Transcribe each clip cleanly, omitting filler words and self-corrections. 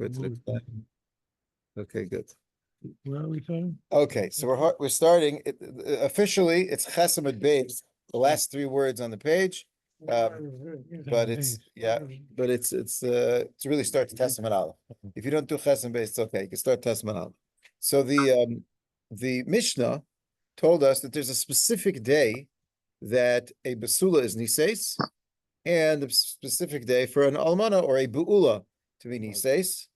Where's the Okay, good. Where are we going? Okay, so we're starting officially. It's Chesamid Beis, the last three words on the page. But it's really starts Testament Aleph. If you don't do Chesam Beis, it's okay. You can start Testament Aleph. So the Mishnah told us that there's a specific day that a basula is nises, and a specific day for an almana or a bu'ula to be nises,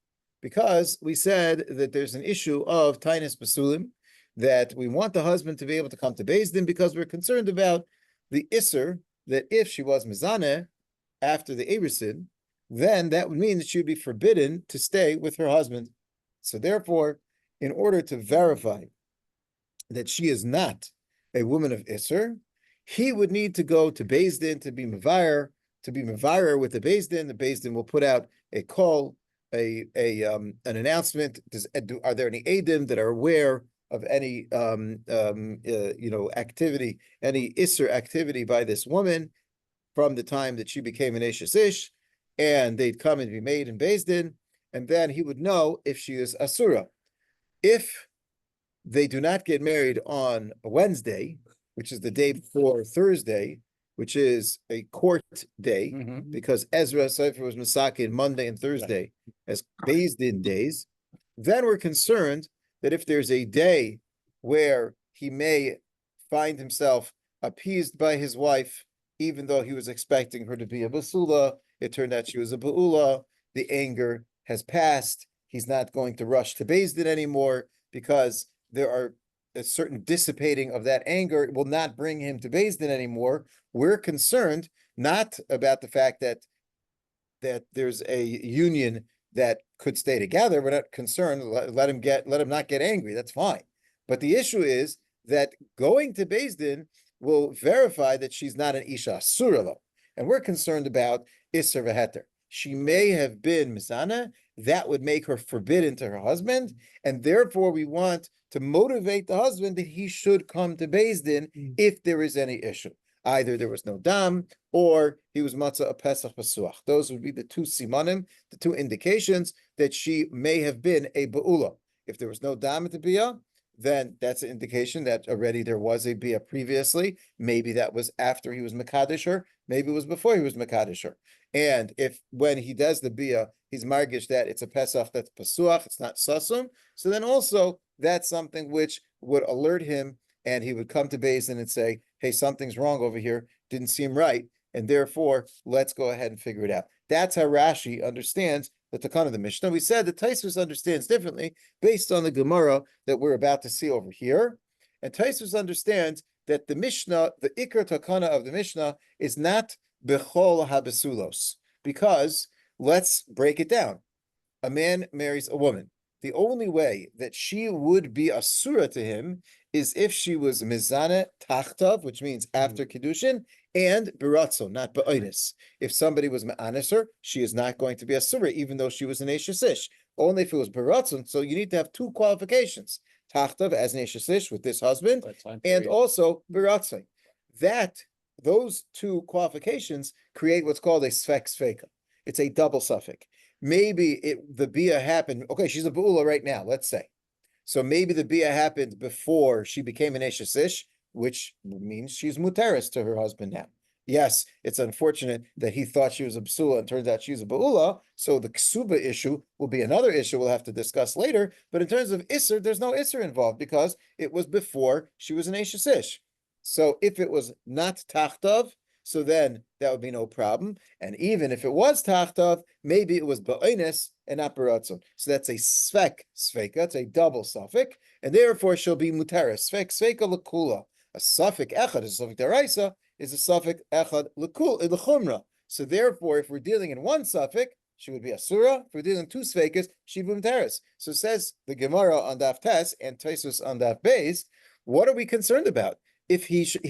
because we said that there's an issue of tainus basulim, that we want the husband to be able to come to Beis Din because we're concerned about the isser, that if she was mizaneh after the Erusin, then that would mean that she would be forbidden to stay with her husband. So therefore, in order to verify that she is not a woman of isser, he would need to go to Beis Din to be mevayer with the Beis Din. The Beis Din will put out a call, an announcement. Are there any edim that are aware of any activity, any isser activity by this woman from the time that she became an Eshes Ish, and they'd come and be made in Beis Din, and then he would know if she is asura. If they do not get married on a Wednesday, which is the day before Thursday, which is a court day, because Ezra Sefer was Masakin Monday and Thursday as Beis Din days, then we're concerned that if there's a day where he may find himself appeased by his wife, even though he was expecting her to be a basula, it turned out she was a ba'ula, the anger has passed, he's not going to rush to Beis Din anymore, because there are a certain dissipating of that anger. It will not bring him to Beis Din anymore. We're concerned not about the fact that there's a union that could stay together. We're not concerned. Let him not get angry. That's fine. But the issue is that going to Beis Din will verify that she's not an isha surah, and we're concerned about isser v'heter. She may have been mizana. That would make her forbidden to her husband, and therefore we want to motivate the husband that he should come to Beis Din if there is any issue. Either there was no dam, or he was matzah a pesach pasuach. Those would be the two simanim, the two indications that she may have been a ba'ula. If there was no dam at the biyah, then that's an indication that already there was a biyah previously. Maybe that was after he was mekadesh her, maybe it was before he was mekadesh her. And if when he does the biyah, he's margish that it's a pesach that's pasuach, it's not sasum, so then also that's something which would alert him, and he would come to Beis Din and say, hey, something's wrong over here, didn't seem right, and therefore, let's go ahead and figure it out. That's how Rashi understands the Takana of the Mishnah. We said that Tosfos understands differently based on the Gemara that we're about to see over here. And Tosfos understands that the Mishnah, the Ikar Takana of the Mishnah, is not Bechol HaBesulos, because let's break it down. A man marries a woman. The only way that she would be a surah to him is if she was mizane tachtav, which means after kiddushin, and biratzon, not ba'onis. If somebody was ma'anis her, she is not going to be a surah, even though she was an eshes ish. Only if it was biratzon. So you need to have two qualifications: tachtav as an eshes ish with this husband, and also biratzon. Those two qualifications create what's called a sfek sfeka. It's a double suffix. Maybe the biyah happened. Okay, she's a ba'ula right now, let's say. So maybe the biyah happened before she became an eshes ish, which means she's muteris to her husband now. Yes, it's unfortunate that he thought she was a basula and turns out she's a ba'ula. So the ksuba issue will be another issue we'll have to discuss later. But in terms of isser, there's no isser involved because it was before she was an eshes ish. So if it was not tachtav, so then that would be no problem. And even if it was tachtav, maybe it was ba'onis and not baratzon. So that's a svek sveka, that's a double suffix, and therefore she'll be muteris. Svek sveka lekula. A suffix echad is a suffix deraisa, is a suffix echad lechumra. So therefore, if we're dealing in one suffix, she would be a surah. If we're dealing in two svekas, she'd be muteris. So says the Gemara on Daf Tes and Tosfos on Daf Beis, what are we concerned about? If he should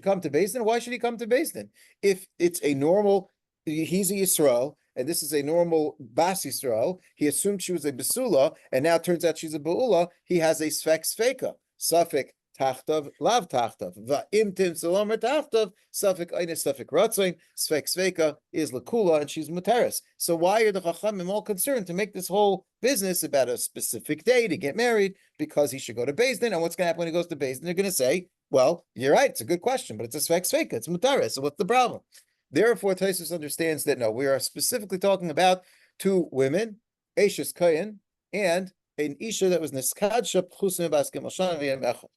come to Beis Din, why should he come to Beis Din? If it's a normal, he's a Yisrael, and this is a normal Bas Yisrael, he assumed she was a Basula, and now it turns out she's a Ba'ula, he has a Sfek Sfeka, Safek tachtav, lav tachtav. Va'im timtzal omer tachtav, safek einis, safek ratzoin, svek sveka is lakula, and she's muteris. So why are the chachamim all concerned to make this whole business about a specific day to get married? Because he should go to Beis Din, and what's going to happen when he goes to Beis Din? They're going to say, well, you're right, it's a good question, but it's a svek sveka, it's muteris, so what's the problem? Therefore, Taisus understands that no, we are specifically talking about two women, Eishes Kayin, and an Isha that was Niskadsha Pchusim Baskim Oshana V'yem Echad.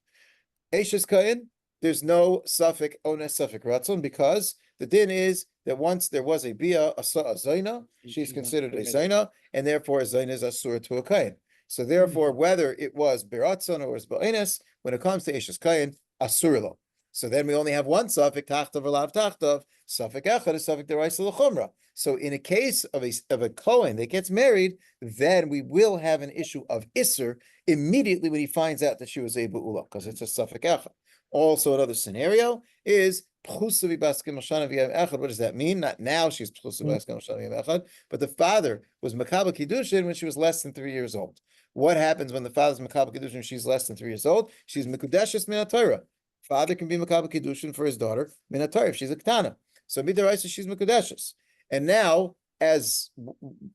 Eishes Kayin, there's no suffix ones suffix ratzon, because the din is that once there was a bia a zaina, she's considered a zaina, and therefore a zaina is asur to a kayin. So therefore, whether it was beratzon or was ba'enes, when it comes to Eishes Kayin, asur lo. So then we only have one suffix, tachtav or lav tachtav, suffix echad is suffix deraisa l'chumra. So in a case of a Kohen that gets married, then we will have an issue of Isser immediately when he finds out that she was a Be'ula, because it's a suffix echad. Also, another scenario is Pchusavi Baskim Oshana V'yem Echad. What does that mean? Not now she's Pchusavi Baskim Oshana V'yem Echad, but the father was Makabel Kiddushin when she was less than 3 years old. What happens when the father's Makabel Kiddushin when she's less than 3 years old? She's Mekudeshes Min HaTorah. Father can be Makabel Kiddushin for his daughter Min HaTorah if she's a Ketana. So Midaraisa, she's Mekudeshes. And now, as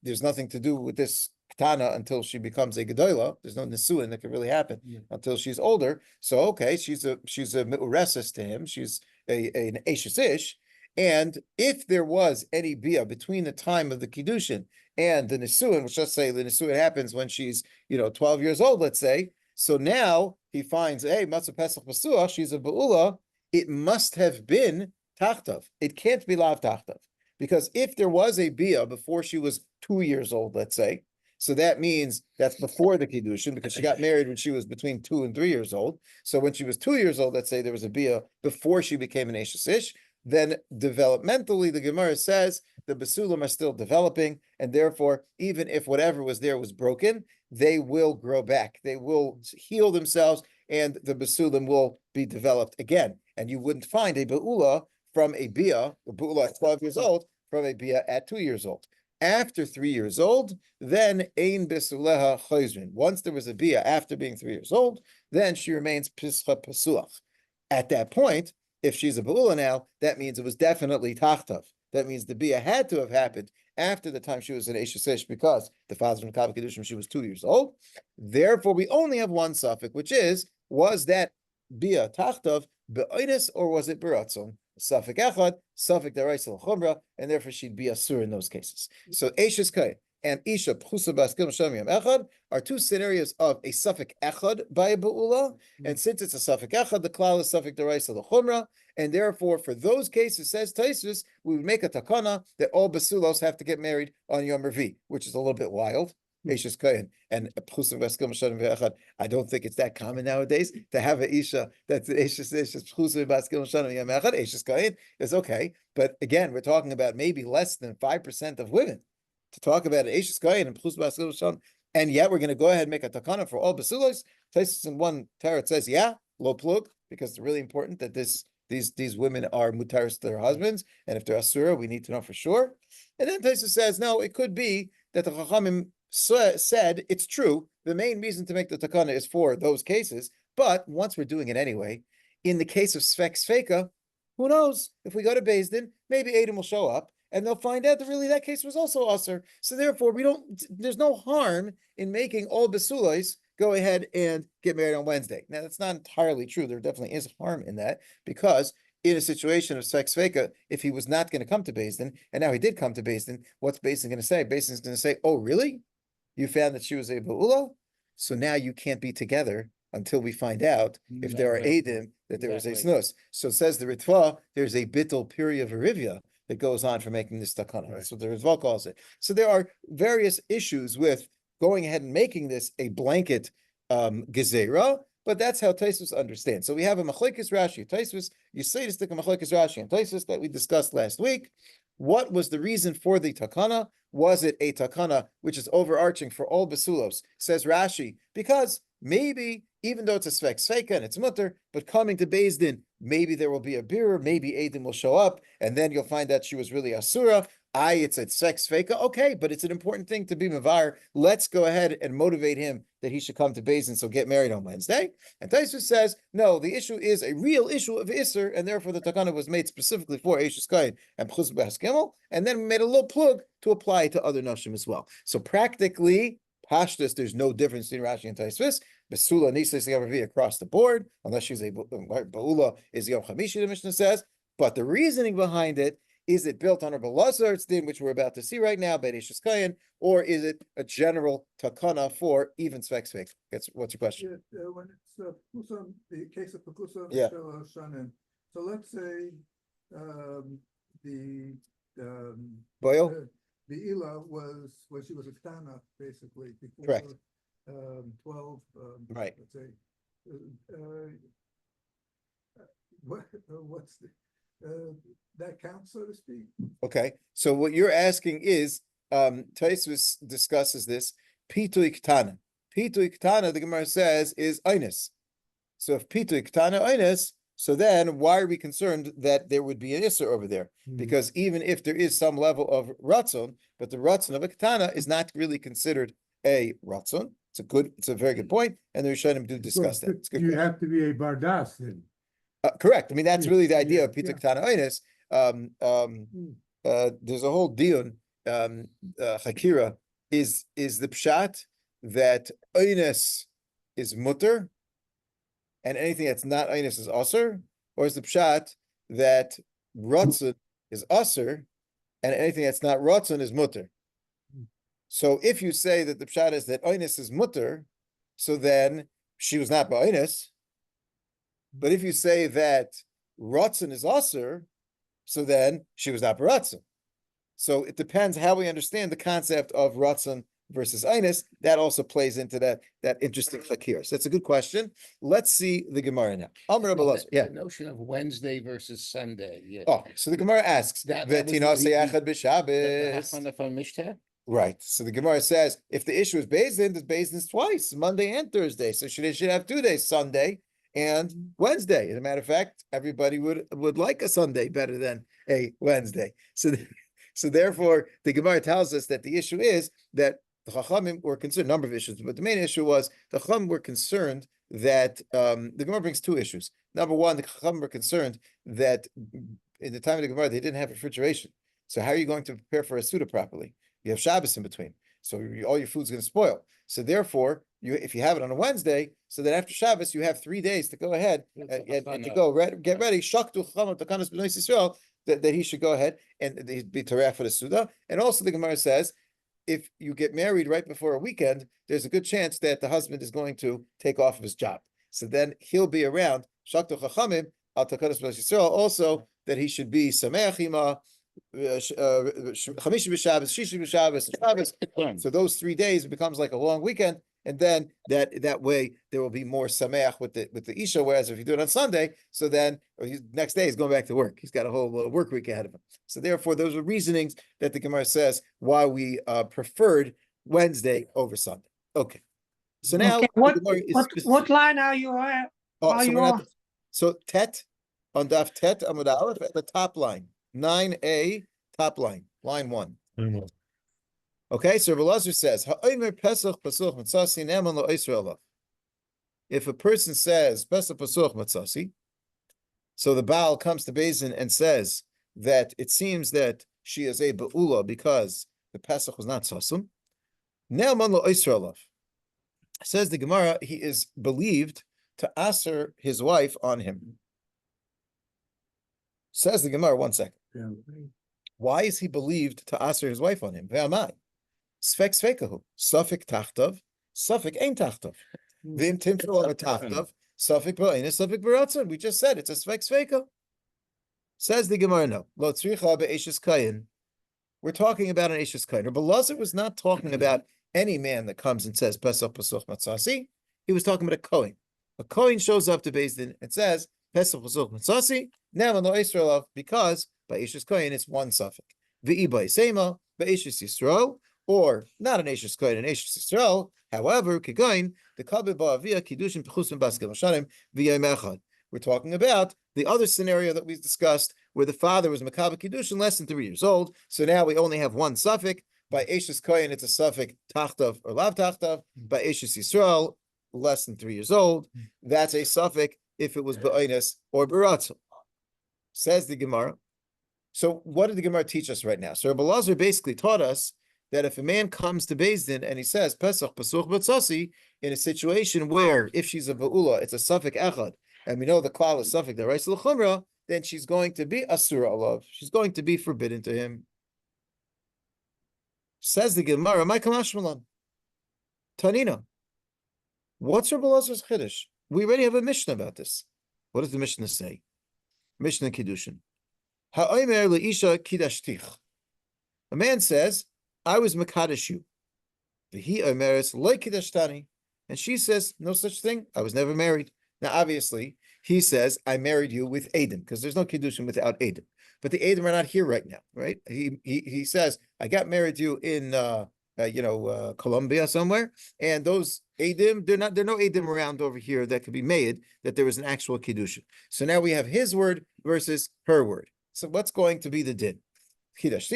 there's nothing to do with this Ketana until she becomes a Gedola, there's no Nisuin that could really happen until she's older. So okay, she's a Meureses to him, she's an Eishes Ish. And if there was any bia between the time of the Kiddushin and the Nisuin, which let's say the Nisuin happens when she's 12 years old, let's say. So now he finds, hey, Matzah Pesach Pasuach, she's a Be'ula, it must have been Tachtav. It can't be Lav Tachtav. Because if there was a bia before she was 2 years old, let's say, so that means that's before the Kiddushin, because she got married when she was between 2 and 3 years old. So when she was 2 years old, let's say there was a bia before she became an Eishes Ish, then developmentally, the Gemara says the Basulim are still developing, and therefore, even if whatever was there was broken, they will grow back. They will heal themselves, and the Basulim will be developed again. And you wouldn't find a Be'ula from a bia, a Be'ula at 12 years old, from a bia at 2 years old. After 3 years old, then ein besuleha chayzrin. Once there was a bia after being 3 years old, then she remains pischa pasuach. At that point, if she's a Be'ula now, that means it was definitely tachtav. That means the bia had to have happened after the time she was an Eishes Ish, because the father's from Makabel Kiddushin she was 2 years old. Therefore, we only have one suffix, which is, was that bia tachtav be'oines or was it beratzon? Suffix echad, suffix deraisa l'chumra, and therefore she'd be asur in those cases. So Eishes Kayin and Isha Pchusa Baskim Shem Yom Echad are two scenarios of a suffix echad by a Be'ula, and since it's a suffix echad, the klal is suffix deraisa l'chumra, and therefore for those cases, says Taisus, we would make a takana that all basulos have to get married on Yom Revi, which is a little bit wild. Eishes Kayin and Pchusa Baskim Shem Yom Echad. I don't think it's that common nowadays to have an Isha that's Eishes Pchusa Baskim Shem Yom Echad. Eishes Kayin is okay, but again, we're talking about maybe less than 5% of women. To talk about Eishes Kayin and Pchusa Baskim Shem, and yet we're going to go ahead and make a takana for all basulos. Taisus in one tarot says, yeah, lo plug, because it's really important that these women are mutaris to their husbands, and if they're asura, we need to know for sure. And then Taisus says, no, it could be that the chachamim said it's true. The main reason to make the takana is for those cases, but once we're doing it anyway, in the case of svek sveka, who knows? If we go to Beis Din, maybe Adam will show up, and they'll find out that really that case was also usher. So therefore, there's no harm in making all basulos go ahead and get married on Wednesday. Now, that's not entirely true. There definitely is harm in that, because in a situation of svek sveka, if he was not going to come to Beis Din, and now he did come to Beis Din, what's Beis Din going to say? Beis Din is going to say, oh, really? You found that she was a Be'ula? So now you can't be together until we find out if there are Eidim that there was a snus. So it says the Ritva, there's a bittul piri of Arivia that goes on for making this takana. That's what the Ritva calls it. So there are various issues with going ahead and making this a blanket gezerah, but that's how Taisus understands. So we have a machlekes Rashi, Taisus, you say to stick a machlekes Rashi and Taisus that we discussed last week. What was the reason for the takana? Was it a takana which is overarching for all basulos? Says Rashi, because maybe, even though it's a svek sveka and it's mutter, but coming to Beis Din, maybe there will be a birur, maybe Eidim will show up, and then you'll find that she was really asura. It's a sex feka. Okay, but it's an important thing to be mavar. Let's go ahead and motivate him that he should come to Beis Din, so get married on Wednesday. And Taisus says, no, the issue is a real issue of Isser, and therefore the takana was made specifically for Eishes Kayin and Pchus B'Has Gimel, and then made a little plug to apply it to other Nashim as well. So practically, Pashtus, there's no difference between Rashi and Taisus. Besula Nisas Yavavi across the board, unless she's a Ba'ula is Yom Chamishi, the Mishnah says. But the reasoning behind it, is it built on a Belazar's din, which we're about to see right now, Beit Eishes Kayin, or is it a general takana for even Svek Svek? What's your question? Yeah, when it's Pekusam, the case of Pekusam, Yeah. Shanin. So let's say the Boyle? the Ila was when she was a Ktana, basically before Correct. 12. Right. Let's say. What's the that counts, so to speak? Okay, so what you're asking is, Taisus discusses this, Pitui Ktana. Pitui Ktana, the Gemara says, is Einus. So if Pitui Ktana Einus, so then why are we concerned that there would be an Isser over there? Because even if there is some level of Ratzon, but the Ratzon of a Ktana is not really considered a Ratzon. It's a very good point, and the Rishonim do discuss that. It's a good You question. have to be a bardas then. Correct. I mean, that's really the idea of Yeah, Pitui Ktana Einus. There's a whole dion, Hakira, is the pshat that Einus is mutter, and anything that's not Einus is aser, or is the pshat that Ratzon is aser, and anything that's not Ratzon is mutter? So if you say that the pshat is that Einus is mutter, so then she was not ba'Einus. But if you say that Ratzon is aser, so then she was not baratzon. So it depends how we understand the concept of Ratzon versus Einus. That also plays into that interesting fakir. So that's a good question. Let's see the Gemara now. The notion of Wednesday versus Sunday. Yeah. Oh, so the Gemara asks, That was the Hachmana from Mishteh? right. So the Gemara says, if the issue is Beis Din, there's Beis Din's twice, Monday and Thursday. So should have 2 days, Sunday and Wednesday. As a matter of fact, everybody would like a Sunday better than a Wednesday. So therefore, the Gemara tells us that the issue is that the Chachamim were concerned, a number of issues, but the main issue was the Chachamim were concerned that the Gemara brings 2 issues. Number one, the Chachamim were concerned that in the time of the Gemara, they didn't have refrigeration. So how are you going to prepare for a Suda properly? You have Shabbos in between. So all your food's going to spoil. So therefore, if you have it on a Wednesday, so then after Shabbos, you have 3 days to go ahead and to go get ready. Shaktu Chachamim Takanas B'nai Yisrael, that he should go ahead and be Torah for the Suda. And also the Gemara says, if you get married right before a weekend, there's a good chance that the husband is going to take off of his job. So then he'll be around. Shaktu Chachamim Al Takanas B'nai Yisrael, also that he should be Sameach Ima, Chamishi b'Shabbos, Shishi b'Shabbos, Shabbos. So those 3 days it becomes like a long weekend, and then that way there will be more sameach with the isha. Whereas if you do it on Sunday, so then next day he's going back to work. He's got a whole work week ahead of him. So therefore, those are reasonings that the Gemara says why we preferred Wednesday over Sunday. Okay. So now Okay, what line are you at? So Tet on Daf Tet Amud Aleph at the top line. 9a, top line, line 1. Okay, so Rabbi Lazar says, if a person says Pesach Pasuch Matzasi, so the Baal comes to Beis Din and says that it seems that she is a Ba'ula because the Pesach was not Sasum. Ne'aman lo Yisrael. Says the Gemara, he is believed to aser his wife on him. Says the Gemara, 1 second. Why is he believed to aser his wife on him? Ve'amai. Svek svekahu. Safik tachtav. Safik ein tachtav. V'im timtru ala tachtav. Safik ba'ina. Safik baratzon. We just said it's a svek sveka. Says the Gemara, no. Lo tzricha be'eshes kayin. We're talking about an eshes kayin. Rabbi Lazar was not talking about any man that comes and says Pesach Pasuch Matzasi. He was talking about a kohen. A kohen shows up to Beis Din and says Pesach Pasuch Matzasi. Now no Israel because by Ishes Kohen it's 1 suffix. V'i by Sema by Ishes Yisrael, or not an Ishes Kohen, an Ishes Yisrael. However, Kegoin the Kabel Ba'avia Kiddushin Pechusim Baskel Shanim v'Yom Echad. We're talking about the other scenario that we discussed, where the father was Makabah Kiddushin less than 3 years old. So now we only have one suffix. By Eshes Kohen, it's a suffix Tachtav or Lav Tachtav. By Eshes Yisrael, less than 3 years old, that's a suffix if it was Ba'onis or Baratzah. Says the Gemara. So what did the Gemara teach us right now? So Rabbi Lazar basically taught us that if a man comes to Beis Din and he says Pesach Pasuch B'Tzasi, in a situation where if she's a Ba'ula, it's a suffix Echad, and we know the klal is suffix the Reis L'Chumra, then she's going to be Asura Alav. She's going to be forbidden to him. Says the Gemara, my Kamashmalan. Tanina. What's Rabbi Lazar's Chiddush? We already have a Mishnah about this. What does the Mishnah say? Mishnah Kiddushin. Ha'omer le'isha kidashtich. A man says, I was Makadosh you. V'hi omeres lo kidashtani. And she says, no such thing. I was never married. Now, obviously, he says, I married you with Adam, because there's no Kiddushin without Adam. But the Adam are not here right now, right? He says, I got married to you in Colombia somewhere, and those Adam, there are no Adam around over here that could be made that there was an actual Kiddushin. So now we have his word versus her word. So what's going to be the din? He mutares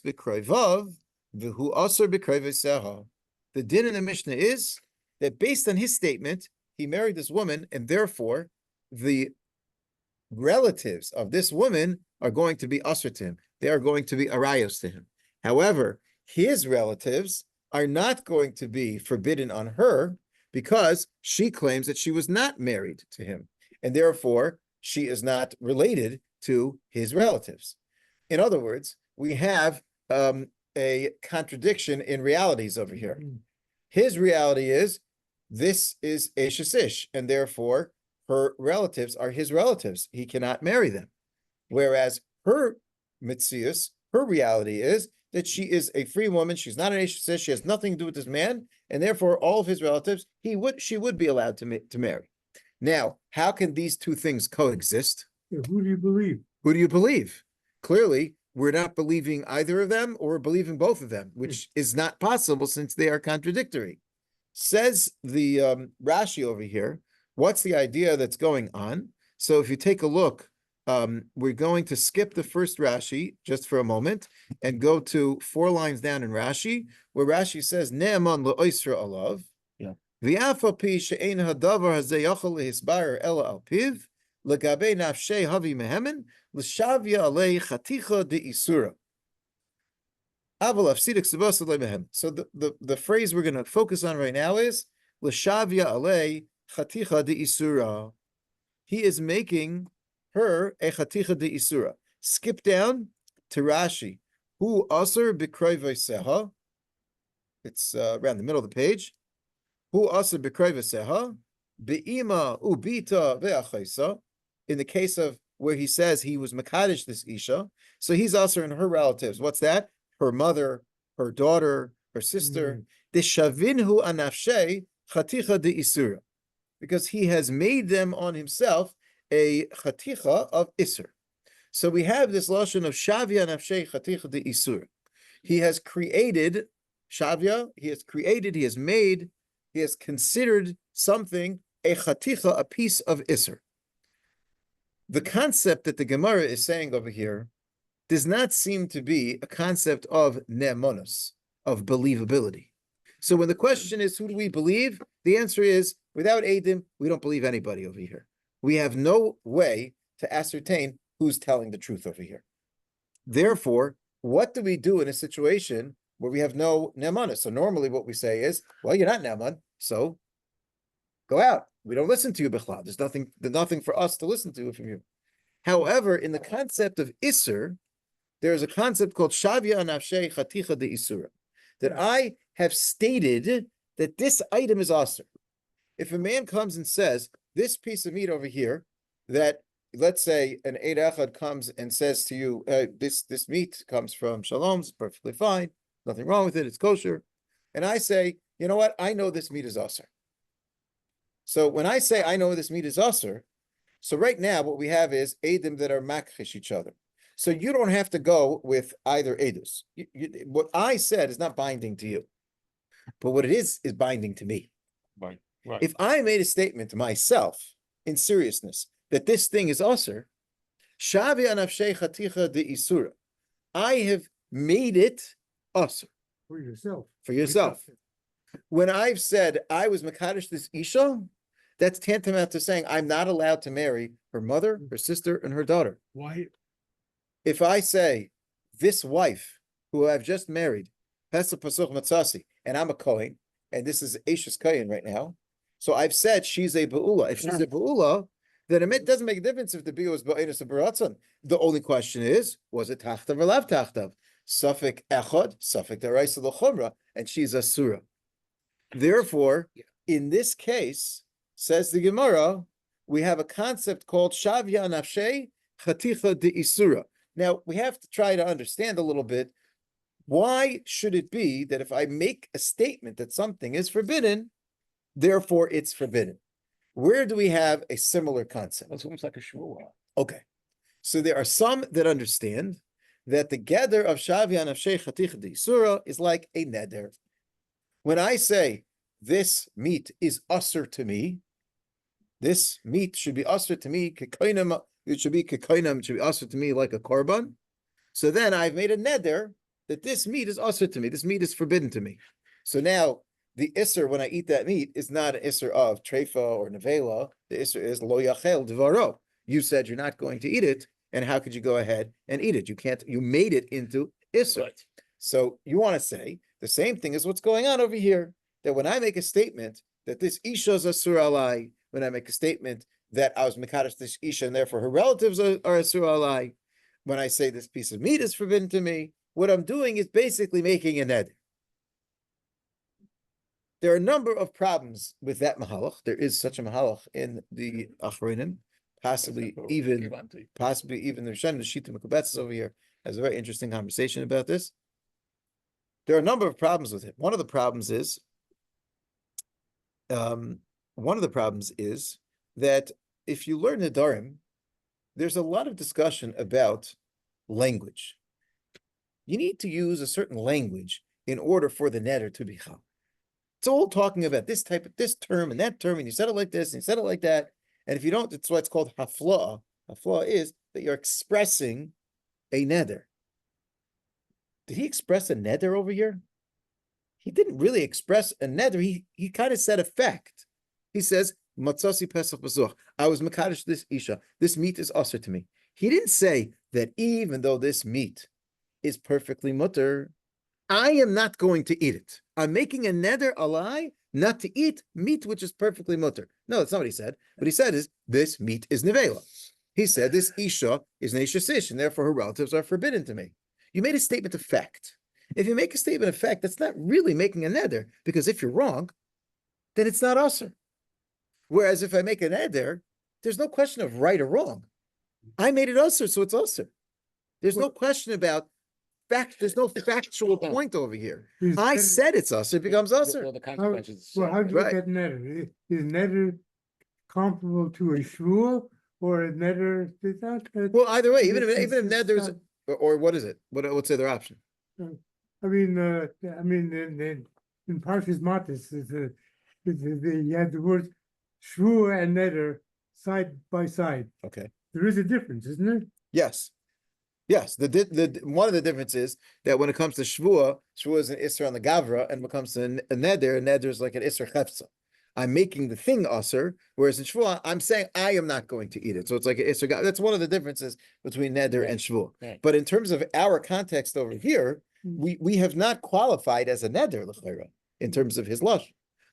b'kroivav v'hu aser b'kroivaseha. The din in the Mishnah is that based on his statement, he married this woman, and therefore the relatives of this woman are going to be aser to him. They are going to be arayos to him. However, his relatives are not going to be forbidden on her because she claims that she was not married to him, and therefore she is not related to his relatives. In other words, we have a contradiction in realities over here. His reality is this is Eshes Ish, and therefore her relatives are his relatives. He cannot marry them. Whereas her mitzius, her reality is that she is a free woman. She's not an Eshes Ish. She has nothing to do with this man, and therefore all of his relatives, she would be allowed to marry. Now, how can these two things coexist? Yeah, who do you believe? Who do you believe? Clearly, we're not believing either of them, or believing both of them, which is not possible since they are contradictory. Says the Rashi over here, what's the idea that's going on? So if you take a look, we're going to skip the first Rashi just for a moment and go to 4 lines down in Rashi, where Rashi says, Ne'eman le'oisra alav, v'afa pi she'ein hadavar hazeh yachol lehisbarer ela al piv, legabe nafshei havi mehemen, l'shavya alei chaticha de'isura. So the phrase we're going to focus on right now is l'shavya alei chaticha de'isura. He is making her a chaticha de'isura. Skip down to Rashi. Hu aser b'kroivaseha. It's around the middle of the page. Hu aser b'kroivaseha be'ima ubita ve'achaisa. In the case of where he says he was makadosh this isha, so he's aser in her relatives. What's that? Her mother, her daughter, her sister. Deshavinhu anafshei chaticha de'isura, because he has made them on himself a chaticha of isur. So we have this lashon of shavya nafshei chaticha de'isura. He has created shavya. He has created. He has made. He has considered something a chaticha, a piece of isur. The concept that the Gemara is saying over here does not seem to be a concept of ne'emonos, of believability. So when the question is, who do we believe? The answer is, without Eidim, we don't believe anybody over here. We have no way to ascertain who's telling the truth over here. Therefore, what do we do in a situation where we have no ne'emonos? So normally what we say is, well, you're not ne'eman, so go out. We don't listen to you, Bichlad. There's nothing for us to listen to from you. However, in the concept of Isser, there is a concept called Shavya Nafshei Chaticha de Isura, that I have stated that this item is Aser. If a man comes and says, this piece of meat over here, that let's say an Eid Echad comes and says to you, this meat comes from Shalom, it's perfectly fine, nothing wrong with it, it's kosher. And I say, you know what, I know this meat is Aser. So when I say I know this meat is Aser, so right now what we have is Eidim that are makchish each other. So you don't have to go with either edus. What I said is not binding to you, but what it is binding to me. Right. Right. If I made a statement to myself in seriousness that this thing is usher, shavi anafshei chaticha de isura, I have made it usher For yourself. for yourself. When I've said I was makadosh this isha, that's tantamount to saying I'm not allowed to marry her mother, her sister, and her daughter. Why? If I say this wife who I've just married, Pesach Pasuch Matzasi, and I'm a Kohen, and this is Ashes Kohen right now, so I've said she's a Ba'ula. If she's a Ba'ula, then it doesn't make a difference if the Bia was Ba'inus or Baratzon. The only question is, was it Tachtav or Lav Tachtav? Suffolk Echad, Suffolk Daraisa L'Chumra, and she's a Surah. Therefore, in this case, says the Gemara, we have a concept called Shavya Nafshei Chaticha de Isura. Now, we have to try to understand a little bit, why should it be that if I make a statement that something is forbidden, therefore it's forbidden? Where do we have a similar concept? It's almost like a shvuah. Okay, so there are some that understand that the gather of Shavya Nafshei Chaticha de Isura is like a neder. When I say this meat is usher to me, this meat should be usher to me, it should be kekainam, it should be usher to me like a korban. So then I've made a neder that this meat is usher to me, this meat is forbidden to me. So now the isser, when I eat that meat, is not an isser of treifa or nevela, the isser is lo yachel devaro. You said you're not going to eat it, and how could you go ahead and eat it? You can't, you made it into isser. Right. So you want to say the same thing as what's going on over here, that when I make a statement that this isha is asur alai, when I make a statement that I was mekadosh this isha and therefore her relatives are asur alai, when I say this piece of meat is forbidden to me, what I'm doing is basically making a neder. There are a number of problems with that mahalach. There is such a mahalach in the Achronim, possibly even the Rishonim, the Shita Mekubetzes over here has a very interesting conversation about this. There are a number of problems with it. One of the problems is that if you learn Nedarim, there's a lot of discussion about language. You need to use a certain language in order for the neder to be chal. It's all talking about this type of this term and that term, and you said it like this and you said it like that. And if you don't, it's what's called hafla. Hafla is that you're expressing a neder. Did he express a neder over here? He didn't really express a neder. He kind of said a fact. He says, Matzasi Pesach B'zuch. I was mekadosh this isha. This meat is usher to me. He didn't say that even though this meat is perfectly mutter, I am not going to eat it. I'm making a neder alai not to eat meat which is perfectly mutter. No, that's not what he said. What he said is, this meat is nevela. He said this isha is neshasish, and therefore her relatives are forbidden to me. You made a statement of fact. If you make a statement of fact, that's not really making a neder, because if you're wrong, then it's not usher. Whereas if I make a neder, there's no question of right or wrong. I made it usher, so it's usher. There's no question about fact. There's no factual point over here. I said it's usher, it becomes usher. Well, the consequences. Well, how do you look Right. at neder? Is neder comparable to a shvuah or a neder? Is that? Well, either way, even if neder's, or what is it? What's the other option? I mean, in Parshas Matis, you have the words shvuah and neder side by side. Okay. There is a difference, isn't there? Yes. Yes. The one of the differences that when it comes to shvuah is an isser on the gavra, and when it comes to a neder is like an isser chefza. I'm making the thing usher, whereas in shvuah, I'm saying I am not going to eat it. So it's like an isser. That's one of the differences between neder and shvuah. Right. But in terms of our context over here, we have not qualified as a neder l'chayra in terms of his lush.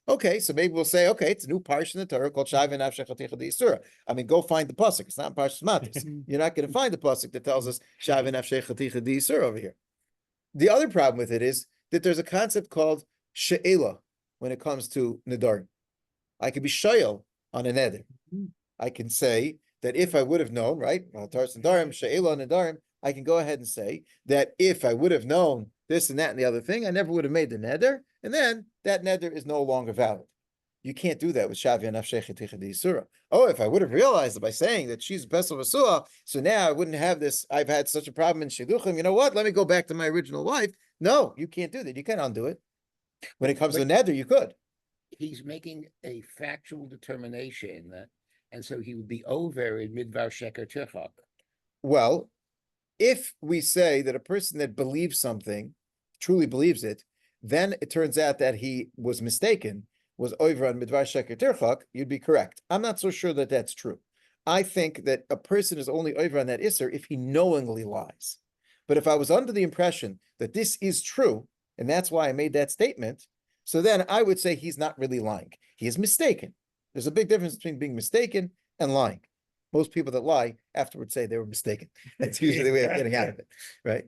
Okay, so maybe we'll say, okay, it's a new parsha in the Torah called Shavya Nafshei Chaticha D'Yisura. I mean, go find the pasuk. It's not in Parshas Matis. You're not going to find the pasuk that tells us Shavya Nafshei Chaticha D'Yisura over here. The other problem with it is that there's a concept called she'ela when it comes to nedarim. I could be shayel on a neder. I can say that if I would have known, right? Taras nedarim, she'ela nedarim. I can go ahead and say that if I would have known this and that and the other thing, I never would have made the neder, and then that neder is no longer valid. You can't do that with Shavya Nafshei Chaticha D'Yisura. Oh, if I would have realized it by saying that she's Pesach V'Suah, so now I wouldn't have this, I've had such a problem in Shidduchim, you know what, let me go back to my original wife. No, you can't do that. You can't undo it. When it comes to neder, you could. he's making a factual determination, and so he would be over in midvar sheker tirchak. Well, if we say that a person that believes something, truly believes it, then it turns out that he was mistaken, was over on midvar sheker tirchak, you'd be correct. I'm not so sure that that's true. I think that a person is only over on that isser if he knowingly lies. But if I was under the impression that this is true, and that's why I made that statement, so then I would say he's not really lying. He is mistaken. There's a big difference between being mistaken and lying. Most people that lie afterwards say they were mistaken. That's usually the way of getting out of it, right?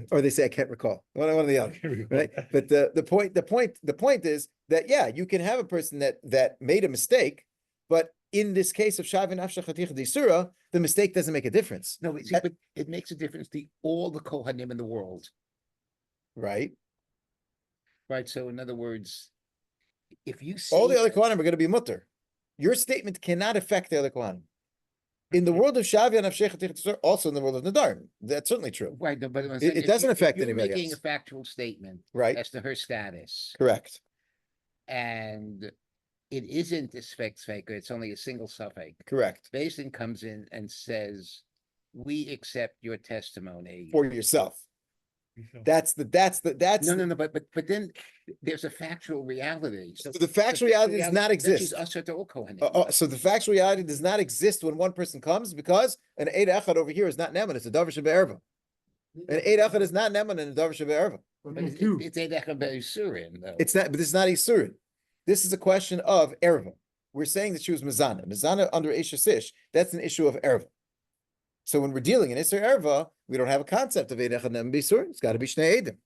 Or they say I can't recall. One or the other, right? But the point is that yeah, you can have a person that made a mistake, but in this case of Shavi Nafsha Chaticha D'Isura, the mistake doesn't make a difference. No, but, see, but it makes a difference to all the Kohanim in the world, right? right? So in other words, if you see All the other Kohanim are going to be mutter. Your statement cannot affect the other Kohanim. In the world of Shavi and Nafsha Chaticha D'Isura, also in the world of Nadarim, that's certainly true. right, no, but I'm It saying if doesn't you- affect if you're anybody making else. a factual statement Right? as to her status, Correct. and it isn't a faker, it's only a single suffix. Correct. Basin comes in and says, "We accept your testimony." For yourself. That's No, but then there's a factual reality. So the factual reality does not that she's exist. usher to all Kohanim. So the factual reality does not exist when one person comes because an Eid Echad over here is not Neman, it's a Davar Shebe'erva. An Eid Echad is not Neman and a Davar Shebe'erva. But But me too. it's Eidechad Be'isurin, though. It's not, but this is not Isurin. This is a question of Erva. We're saying that she was Mizana. Mizana under Esha Sish, that's an issue of Erva. So when we're dealing in Isser Erva, we don't have a concept of Eid Echad Neman B'Isurin. It's got to be Shnei Eidim.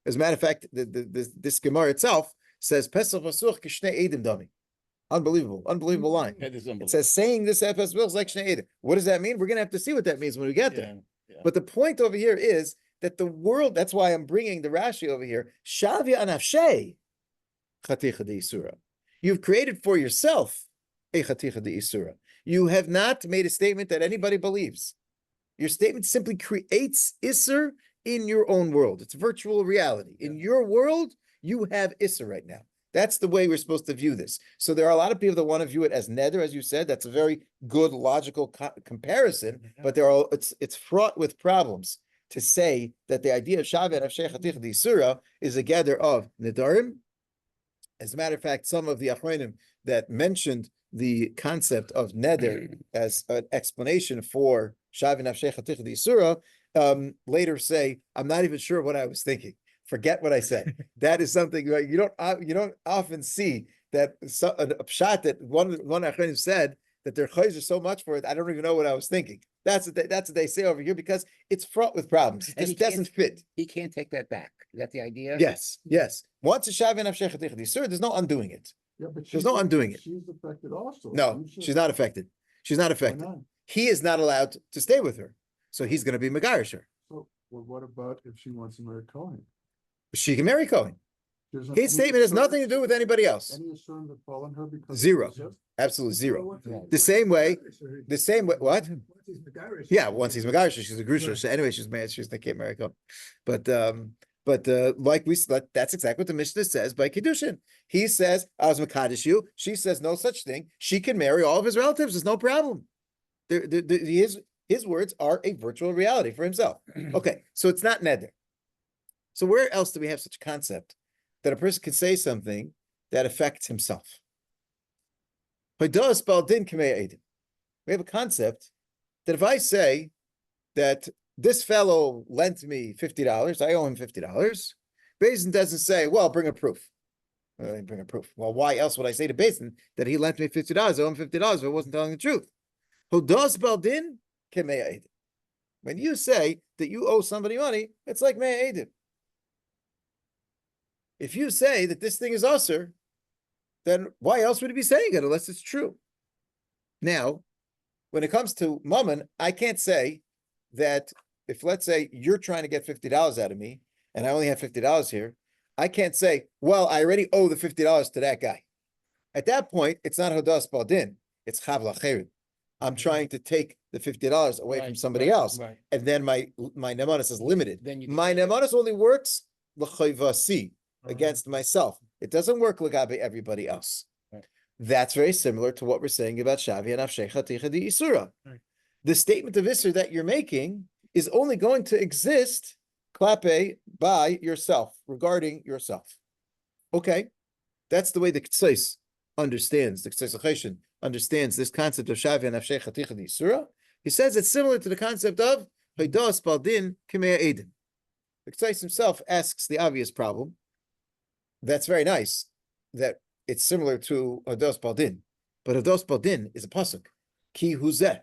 As a matter of fact, this Gemara itself says Pesach Vasuch Kishnei Eidim Dami. Unbelievable line. That is It unbelievable. says saying this at Pesach is like Shnei Eidim. What does that mean? We're going to have to see what that means when we get there. Yeah. But the point over here is that the world, that's why I'm bringing the Rashi over here, Shavi Anafshe Chaticha D'Isura. You've created for yourself a Chaticha D'Isura. You have not made a statement that anybody believes. Your statement simply creates Isser in your own world. It's virtual reality. In your world, you have Isser right now. That's the way we're supposed to view this. So there are a lot of people that want to view it as neder, as you said. That's a very good logical comparison, but it's fraught with problems to say that the idea of Shavi and Nafshe Chaticha D'Isura is a gather of nedarim. As a matter of fact, some of the Achronim that mentioned the concept of neder as an explanation for Shavi Nafshe Chaticha D'Isura later say, I'm not even sure what I was thinking. Forget what I said. That is something right, you don't often see that a pshat that one Achronim said that their chayes are so much for it. I don't even know what I was thinking. That's what they say over here because it's fraught with problems. It And just he can't- doesn't fit. He can't take that back. Is that the idea? Yes. Once a Shavi Nafshe Chaticha D'Isura, there's no undoing it. Yeah, but There's no undoing it. She's affected also. No, You should- she's not affected. She's not Why affected. not? He is not allowed to stay with her. So he's going to be Megarish her. So, well, what about if she wants to marry Cohen? She can marry Cohen. There's His statement has nothing to do with anybody else. Any assurance that fall on her because. Zero. it's just- Absolutely zero. Yeah. The same way, what? Once he's Megarish. Yeah, once he's Megarish, she's a Grusha. So anyway, she's married, they can't marry Cohen. But like we said, that's exactly what the Mishnah says by Kiddushin. He says, I was Makadish you. She says no such thing. She can marry all of his relatives. There's no problem. His words are a virtual reality for himself. Okay, so it's not neder. So where else do we have such a concept that a person can say something that affects himself? We have a concept that if I say that this fellow lent me $50, I owe him $50, Basin doesn't say, well, bring a proof. Bring a proof. Well, why else would I say to Basin that he lent me $50? I owe him $50 if I wasn't telling the truth. When you say that you owe somebody money, it's like Me'ah Eidim. If you say that this thing is usher, then why else would he be saying it unless it's true? Now, when it comes to mammon, I can't say that if, let's say, you're trying to get $50 out of me, and I only have $50 here, I can't say, well, I already owe the $50 to that guy. At that point, it's not Hodas Baldin, it's Chav Lacherid. I'm trying to take the $50 away from somebody else, Right. and then my nemanis is limited. Then you My can- nemanis only works l'chayvasi, against myself. It doesn't work legabe everybody else. Right. That's very similar to what we're saying about Shavi and Afshecha Ticha di Isura. Right. The statement of Isser that you're making is only going to exist klape by yourself, regarding yourself. Okay, that's the way the Ketzos understands, the Ketzos Cheshin understands this concept of Shavi and Afshecha Ticha di Isura. He says it's similar to the concept of Haidas Baldin Kimei Edim. The Ketzos himself asks the obvious problem. That's very nice that it's similar to Hados Baldin, but Hados Baldin is a pasuk. Ki huzeh.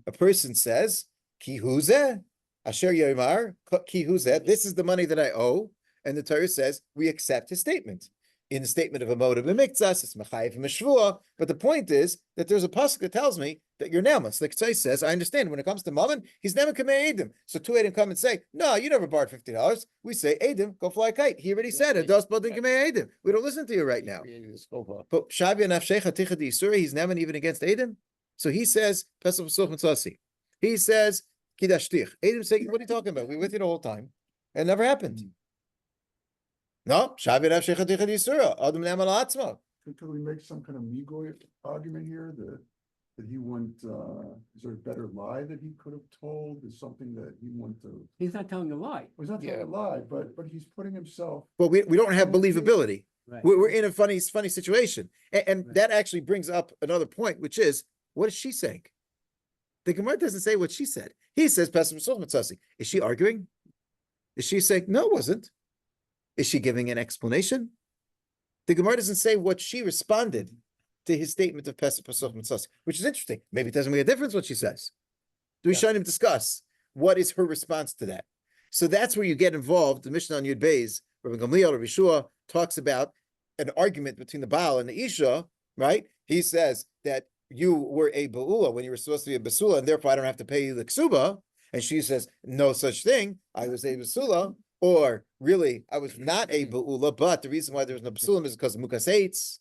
A person says, Ki huzeh, Asher Yomar, Ki huzeh, this is the money that I owe. And the Torah says, we accept his statement. In the statement of a motive of mikzas, it's mechayiv and meshvua. But the point is that there's a pasuk that tells me that you're namas. The Ketzos says, I understand when it comes to mammon, he's never kamei edim. So two edim come and say, no, you never borrowed $50. We say, edim, go fly a kite. He already said, Hadas Baldin kamei edim. We don't listen to you right now. But Shavi and Afshecha Ticha di Isura, he's never even against edim. So he says, Pesach V'Soch Mitzasi. He says, Kidashtich. Edim say, what are you talking about? We were with you the whole time. It never happened. No, Shavi and Afshecha Ticha di Isura. Adam Ne'amal Atzma. Could we make some kind of Migoy argument here that he went, is there a better lie that he could have told? Is something that he went to, He's not telling a lie. well, he's not telling a lie, but he's putting himself. Well, we don't have believability. Right. We're in a funny situation. And Right. that actually brings up another point, which is, what is she saying? The Gemara doesn't say what she said. He says, Pesach V'Soch Mitzasi. Is she arguing? Is she saying, no, it wasn't? Is she giving an explanation? The Gemara doesn't say what she responded to his statement of Pesach V'Soch Mitzasi, which is interesting. Maybe it doesn't make a difference what she says. Do we shine him discuss what is her response to that? So that's where you get involved. The Mishnah on Yud Beis, Rabbi Gamliel, Rabbi Shua talks about an argument between the Baal and the Isha, right? He says that you were a Ba'ula when you were supposed to be a Basula, and therefore I don't have to pay you the Ksuba. And she says, no such thing. I was a Basula. Or really, I was not a Ba'ula, but the reason why there was no Basulim is because of Mukas Eitz.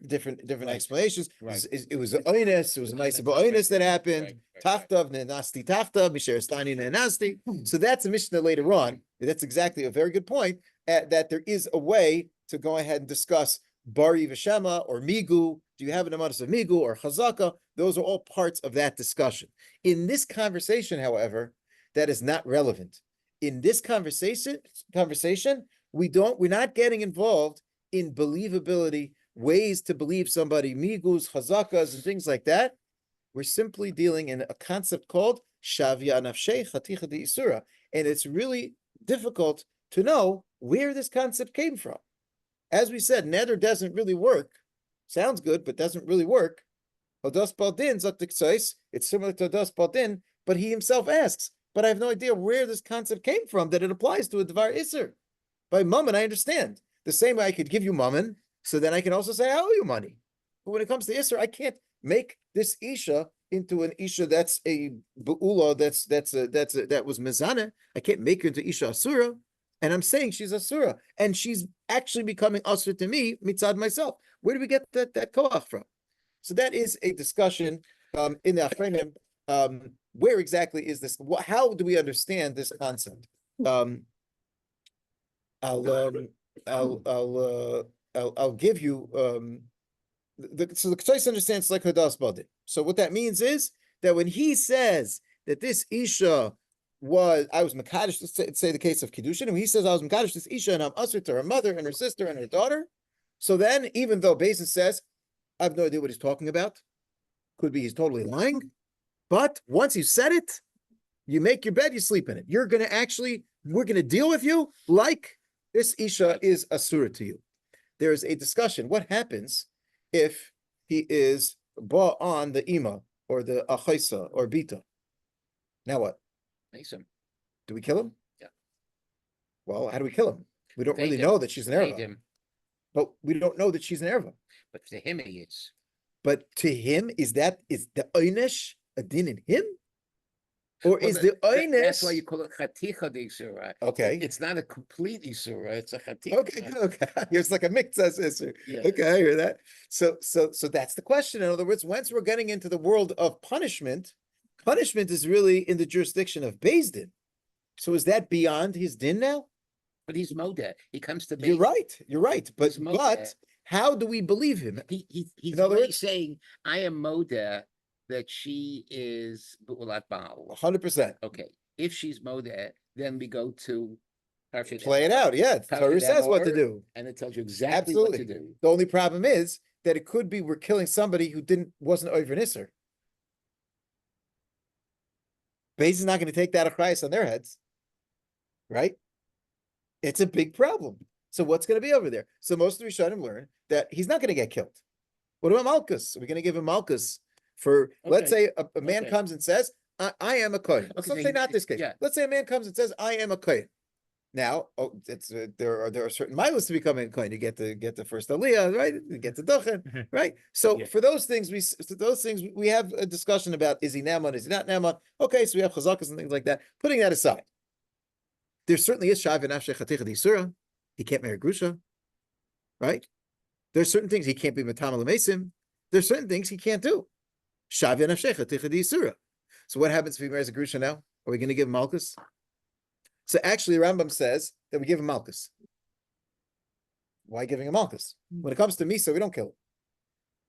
Different Right. explanations. Right. It was an oinus, it was a nice oinus that happened. Tachtav ne'nasti tachtav, misherestani ne'nasti. So that's a Mishnah later on. That's exactly a very good point, that there is a way to go ahead and discuss Bari V'Shema or Migu. Do you have an amount of Migu or Chazaka? Those are all parts of that discussion. In this conversation, however, that is not relevant. In this conversation, we're not getting involved in believability, ways to believe somebody, migus, chazakas, and things like that. We're simply dealing in a concept called shavya nafshei chaticha de isura, and it's really difficult to know where this concept came from. As we said, neder doesn't really work. Sounds good, but doesn't really work. Hadas Baldin zok the Ketzos, it's similar to Hadas Baldin, but he himself asks, but I have no idea where this concept came from that it applies to a Dvar Isser. By mammon, I understand. The same way I could give you mammon, so then I can also say I owe you money. But when it comes to Isser, I can't make this Isha into an Isha that's a Be'ula, that was Mezaneh. I can't make her into Isha Asura. And I'm saying she's Asura. And she's actually becoming Asura to me, mitzad myself. Where do we get that koach from? So that is a discussion in the Achronim. Where exactly is this? How do we understand this concept? I'll give you so the Ketzos understands like Hadas Baldin. So what that means is that when he says that this Isha I was Mekadosh, let's say the case of Kiddushin, and he says I was Mekadosh this Isha and I'm Asur to her mother and her sister and her daughter. So then, even though Basin says, I have no idea what he's talking about, could be he's totally lying, but once you said it, you make your bed, you sleep in it. We're going to deal with you like this Isha is Asura to you. There is a discussion. What happens if he is ba on the Ima or the Achaisa or Bita? Now what? Mason. Do we kill him? Yeah. Well, how do we kill him? We don't Take really him. know that she's an Take Erva. him. But we don't know that she's an Erva. But to him he is. But to him, is the Oynesh a din in him? Or Well, is the that's why Oynesh? you call it chaticha de isura. Okay. It's not a complete isura, it's a chaticha. Okay. It's like a mixas issue. Yeah. Okay, I hear that. So that's the question. In other words, once we're getting into the world of punishment is really in the jurisdiction of Beis Din. So is that beyond his din now? But he's Modeh. He comes to You're right. But He's Modeh. how do we believe him? He's In other really words- saying, I am Modeh, that she is Bu'ulat Baal. 100%. Okay, if she's Modeh, then we go to Play it out. Yeah, Torah says what to do. and it tells you exactly what to Absolutely. do. The only problem is that it could be we're killing somebody who wasn't over Nisr. Beis is not going to take that achrayus on their heads, right? It's a big problem. So what's going to be over there? So most of the Rishonim learn that he's not going to get killed. What about Malchus? Are we going to give him Malchus for, let's say a man Okay. comes and says, I am a Kohen. Okay, Let's so say he- not this case. yeah. Let's say a man comes and says, I am a Kohen. Now, there are certain miles to becoming a Kohen. You get the first Aliyah, right? You get the Duchen, right? So Yeah. for those things, we have a discussion about, is he Naaman, is he not Naaman? Okay, so we have Chazakas and things like that. Putting that aside, there certainly is Shav and Nafshei Chaticha D'Yisura. He can't marry Grusha, right? There's certain things he can't be Matam L'Mesim. There's certain things he can't do. Shav and Nafshei Chaticha D'Yisura. So what happens if he marries a Grusha now? Are we going to give him Malchus? So actually, Rambam says that we give him Malchus. Why giving him Malchus? When it comes to Misa, we don't kill him.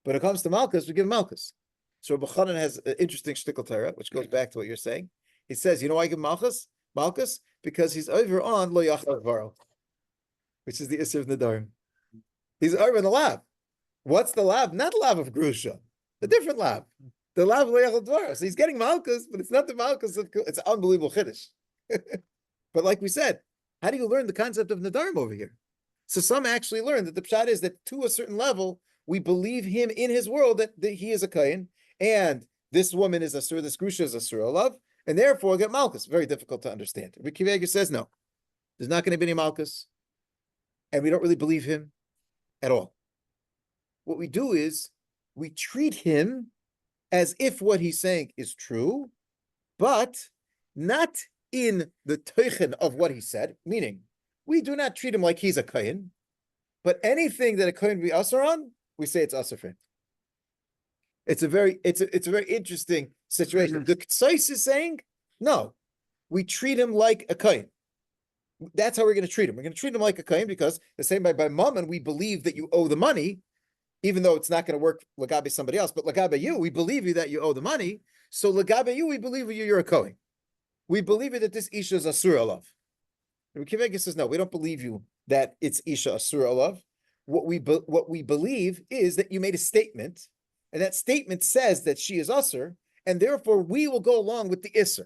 But when it comes to Malchus, we give him Malchus. So Rabbi Chanan has an interesting shtickle Torah, which goes back to what you're saying. He says, you know why I give him Malchus? Malchus? Because he's over on Lo Yachal Varo, which is the Isser of Nadarim. He's over in the lab. What's the lab? Not the lab of Grusha. A different lab. The lab of Lo Yachal Varo. So he's getting Malchus, but it's not the Malchus. It's an unbelievable Chiddush. But like we said, how do you learn the concept of Nadarim over here? So some actually learn that the pshat is that to a certain level, we believe him in his world that he is a Kayin, and this woman is a Sur, this Grusha is a Sur Olav, and therefore get Malchus. Very difficult to understand. Rabbi Akiva says no. There's not going to be any Malchus, and we don't really believe him at all. What we do is we treat him as if what he's saying is true, but not in the teichen of what he said, meaning we do not treat him like he's a kohen, but anything that a kohen be usher on, we say it's usher for him. It's a very interesting situation. The Ktsais is saying, no, we treat him like a kohen. That's how we're going to treat him. We're going to treat him like a kohen because the same by Mammon, we believe that you owe the money, even though it's not going to work lagabe somebody else, but lagabe you, we believe you that you owe the money. So lagabe you, we believe you're a kohen. We believe you that this Isha is Asur Olav. Rabbi Akiva says, no, we don't believe you that it's Isha Asur Olav. What we believe is that you made a statement, and that statement says that she is Asur, and therefore we will go along with the Isser.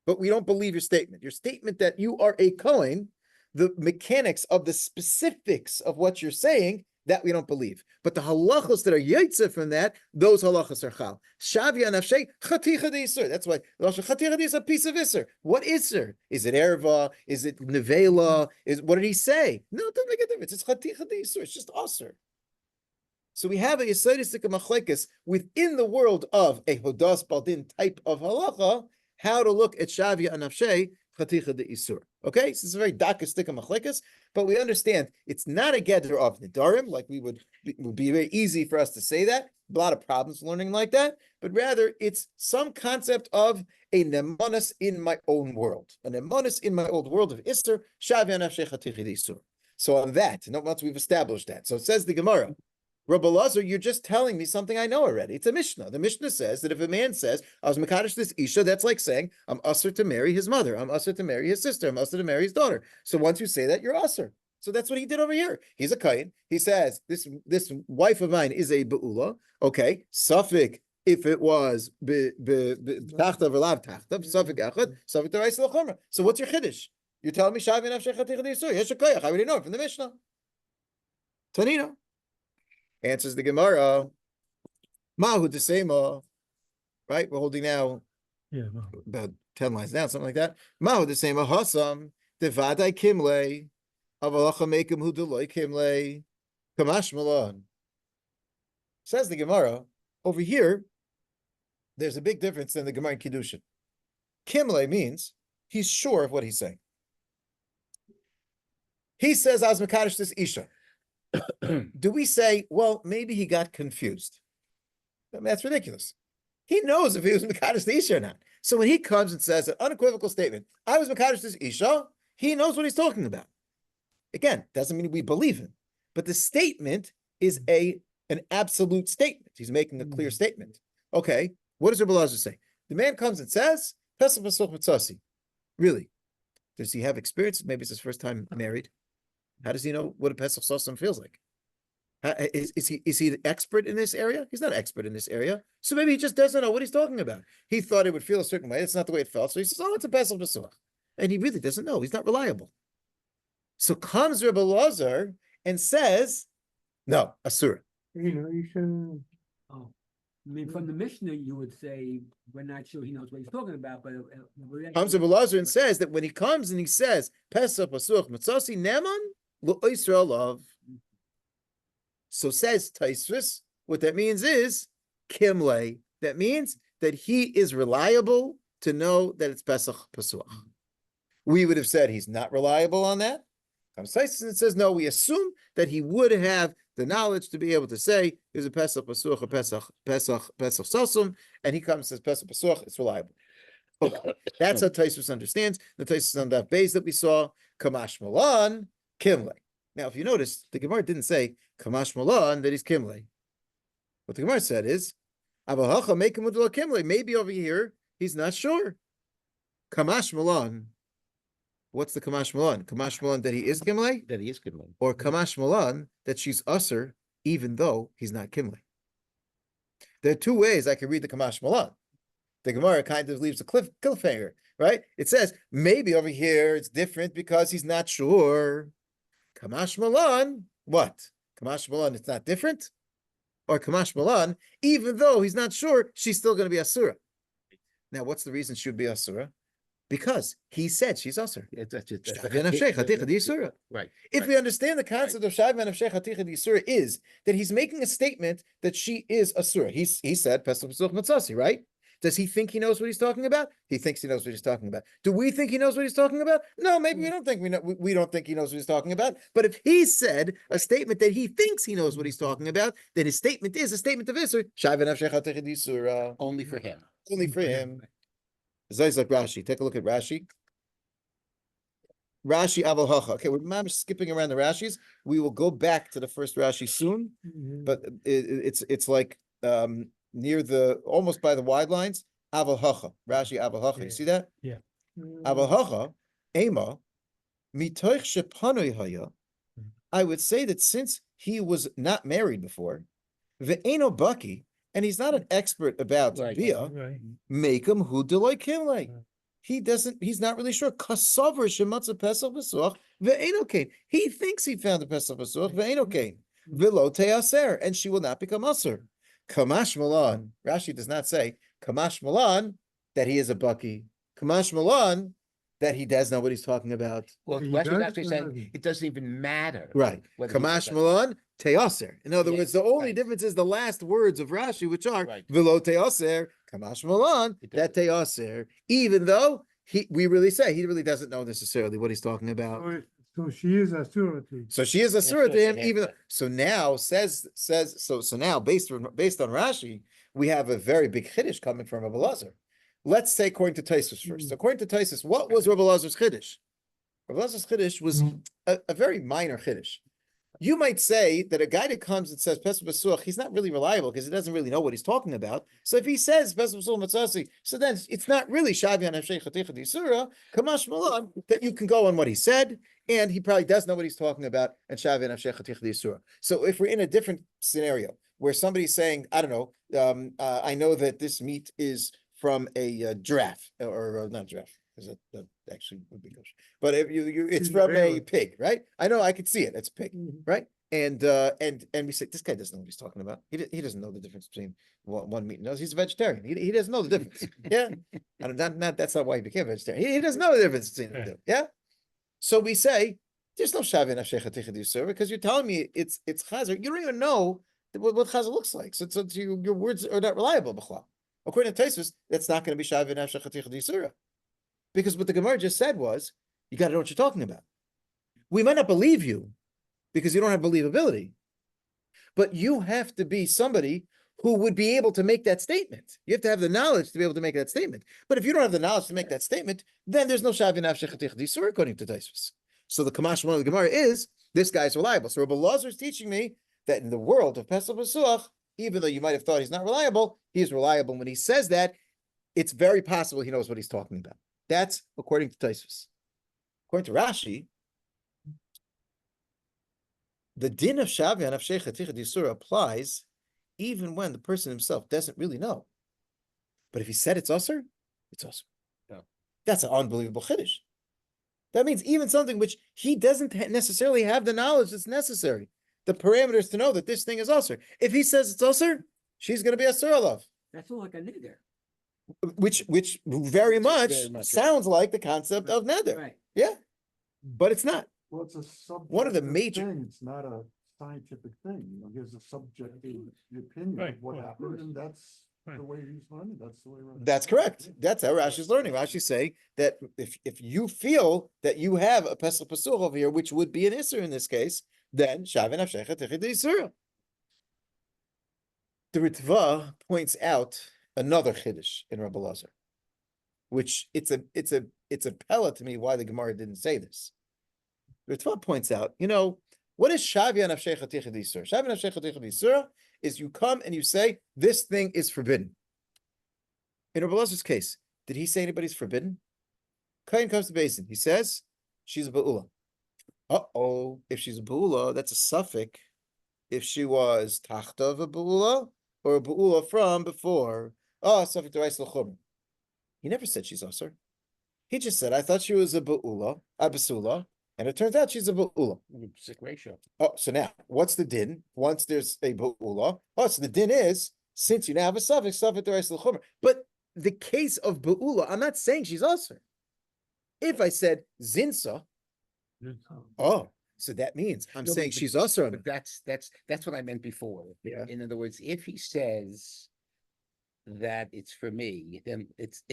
But we don't believe your statement. Your statement that you are a Kohen, the mechanics of the specifics of what you're saying, that we don't believe. But the halachos that are yaitze from that, those halachos are chal. Shavia nafshei chaticha d'isur. That's why chaticha d'isur is a piece of isur. What isur? Is it erva? Is it nevela? What did he say? No, it doesn't make a difference. It's chaticha d'isur. It's just asur. So we have a yesodistic machlekes within the world of a hodas baldin type of halacha, how to look at shavia nafshei chaticha d'isur. Okay, so it's a very dakistic machlekes, but we understand it's not a gather of nidarim, like it would be very easy for us to say that. A lot of problems learning like that, but rather it's some concept of a nemonis in my own world, a nemonis in my old world of Isser, Shavia Nafshei Chaticha d'Isur. So on that, once we've established that, so it says the Gemara, Rabbi Lazar, you're just telling me something I know already. It's a Mishnah. The Mishnah says that if a man says, I was Mekadosh this Isha, that's like saying, I'm usher to marry his mother. I'm usher to marry his sister. I'm usher to marry his daughter. So once you say that, you're usher. So that's what he did over here. He's a Kayin. He says, this wife of mine is a Be'ula. Okay, Suffolk, if it was Tachta v'lav Tachta, Suffolk Echad, Suffolk Terais L'chomra. So what's your Chiddush? You're telling me Shavi Nafshei Chaticha d'Yisur. Yesh HaKoyach. I already know it from the Mishnah. Tanina. Answers the Gemara. Mahu Desema. Right? We're holding now about 10 lines down, something like that. Mahu Desema Hasam. Devadai Kimle. Avalacha Mekim Hu Deloy Kimle. Kamash Malon. Says the Gemara. Over here, there's a big difference in the Gemara in Kiddushin. Kimle means he's sure of what he's saying. He says, I was Mekadosh this Isha. Do we say, well, maybe he got confused? I mean, that's ridiculous. He knows if he was Mekadosh the Isha or not. So when he comes and says an unequivocal statement, I was Mekadosh this Isha, he knows what he's talking about. Again, doesn't mean we believe him, but the statement is an absolute statement. He's making a clear statement. Okay, what does Rabbi Elazar say? The man comes and says, Pesach Pasuch Matzasi. Really? Does he have experience? Maybe it's his first time married. How does he know what a Pesach Sosam feels like? Is he the expert in this area? He's not an expert in this area. So maybe he just doesn't know what he's talking about. He thought it would feel a certain way. It's not the way it felt. So he says, oh, it's a Pesach Pasuch. And he really doesn't know. He's not reliable. So comes Rabbi Elazar and says, no, Asura. You should. Oh, I mean, from the Mishnah, you would say, we're not sure he knows what he's talking about, but. Comes Rabbi Elazar and says that when he comes and he says, Pesach Pasuch Matzasi Neman Lo Yisrael Love. So says Taisvis, what that means is Kimle. That means that he is reliable to know that it's Pesach Pasuch. We would have said he's not reliable on that. Comes Taisvis and says, no, we assume that he would have the knowledge to be able to say there's a Pesach Pasuch, a Pesach Sosum, and he comes and says Pesach Pasuch, it's reliable. Okay. That's how Taisvis understands. The Taisvis on that base that we saw, Kamash Malan, Kimle. Now, if you notice, the Gemara didn't say Kamash Malan that he's Kimle. What the Gemara said is, Abahacha make him Kimle. Maybe over here he's not sure. Kamash Malan. What's the Kamash Malan? Kamash Malan that he is Kimle? That he is Kimle. Or Kamash Malan that she's Usser, even though he's not Kimle. There are two ways I can read the Kamash Malan. The Gemara kind of leaves a cliffhanger, right? It says, maybe over here it's different because he's not sure. Kamash Malan, what? Kamash Malan, it's not different? Or Kamash Malan, even though he's not sure, she's still going to be Asura. Now, what's the reason she would be Asura? Because he said she's Asur. Right. If we understand the concept of Shai v'nafshech haticha d'Yisura is that he's making a statement that she is Asura. He said Pesach Pasuch Matzasi, right? Does he think he knows what he's talking about? He thinks he knows what he's talking about. Do we think he knows what he's talking about? No, maybe we don't think we don't think he knows what he's talking about. But if he said a statement that he thinks he knows what he's talking about, then his statement is a statement of Isur. Shai v'nafshech haticha d'Yisura. Only for him. Only for him. Zay's like Rashi. Take a look at Rashi. Rashi Aval Hacha. Okay, we're skipping around the Rashis. We will go back to the first Rashi soon, but it's like near almost by the wide lines. Aval Hacha. Rashi Aval Hacha. You see that? Yeah. Aval Hacha. Ema. Mitoich shepanoi haya. I would say that since he was not married before, ve'eno baki, and he's not an expert about Bia, make him who deloy kimle. He's not really sure. Kasavar shematza pesach v'suach ve'eno kain. He thinks he found the pesach v'suach ve'eno kain. V'lo te'aser, and she will not become aser. Kamash malan. Rashi does not say Kamash malan that he is a baki. Kamash malan that he does know what he's talking about. Well, Rashi is actually saying it doesn't even matter. Right. Kamash malan te'aser. In other words, the only difference is the last words of Rashi, which are v'lo te'aser, Kamash malan, that te'aser, even though we really say he really doesn't know necessarily what he's talking about. So she is Asura. So she is Asura to him, even so now so now based on Rashi, we have a very big chiddush coming from Rabbi Elazar. Let's say according to Taisus first. According to Taisus, what was Rabbi Elazar's chiddush? Rabbi Elazar's chiddush was a very minor chiddush. You might say that a guy that comes and says Pesach Pasuch, he's not really reliable because he doesn't really know what he's talking about. So if he says Pesach Pasuch Matzasi, so then it's not really Shavi Anavshei Chaticha D'Yisura, Kamash Malan, that you can go on what he said, and he probably does know what he's talking about, and Shavi Anavshei Chaticha D'Yisura. So if we're in a different scenario where somebody's saying, I don't know, I know that this meat is from a giraffe, or not giraffe, because that actually would be kosher. But if it's from a pig, right? I know, I could see it. It's a pig, right? And we say this guy doesn't know what he's talking about. He doesn't know the difference between one meat and another. He's a vegetarian. He doesn't know the difference. Yeah, that's not why he became a vegetarian. He doesn't know the difference between the two. Yeah. So we say there's no Shavi Nafshei Chaticha D'Yisura because you're telling me it's Chazer. You don't even know what Chazer looks like. So your words are not reliable. B'chla. According to Taisus, that's not going to be Shavi Nafshei Chaticha D'Yisura. Because what the Gemara just said was, you got to know what you're talking about. We might not believe you because you don't have believability, but you have to be somebody who would be able to make that statement. You have to have the knowledge to be able to make that statement. But if you don't have the knowledge to make that statement, then there's no Shavi Nafshech Chaticha D'Isur according to Tosfos. So the Kamash of the Gemara is, this guy's reliable. So Rabbi Lazar is teaching me that in the world of Pesach B'Suach, even though you might have thought he's not reliable, he's reliable. When he says that, it's very possible he knows what he's talking about. That's according to Tosfos. According to Rashi, the din of Shavi Nafshech Chaticha D'Isur applies even when the person himself doesn't really know. But if he said it's usher, it's usher. Yeah. That's an unbelievable chiddush. That means even something which he doesn't necessarily have the knowledge that's necessary, the parameters to know that this thing is usher. If he says it's usher, she's going to be usher alav. That's all like a nigger. Which very much right. sounds like the concept of nether. Right. Yeah, but it's not. Well, it's a subjective One of the major- thing, it's not a scientific thing, you know, he has a subjective opinion of Right, what well, of happened, course. and that's Right. the way he's learning, that's the way. That's correct. That's how Rashi's learning. Rashi's saying that if you feel that you have a pesach pasuch over here, which would be an isser in this case, then shavin avshecha techid isura. The Ritva points out another chiddush in Rabbi Lazar, which it's a pella to me why the Gemara didn't say this. The Ritva points out, what is shavin avshecha techid isura? Shavin avshecha techid isura is you come and you say, this thing is forbidden. In Rabbi Lazar's case, did he say anybody's forbidden? Kain comes to Basin. He says, she's a ba'ula. Uh-oh, if she's a ba'ula, that's a suffix. If she was tachta of a ba'ula, or a ba'ula from before, suffix to Reis l'chum. He never said she's asur. He just said, I thought she was a ba'ula, a basula, and it turns out she's a ba'ula. Sick ratio. Oh, so now, what's the din? Once there's a ba'ula, so the din is, since you now have a suffix to Reis l'chum. But the case of ba'ula, I'm not saying she's asur. If I said zinsa, so that means I'm No, saying but- she's asur. But that's what I meant before. Yeah. In other words, if he says that it's for me, then it's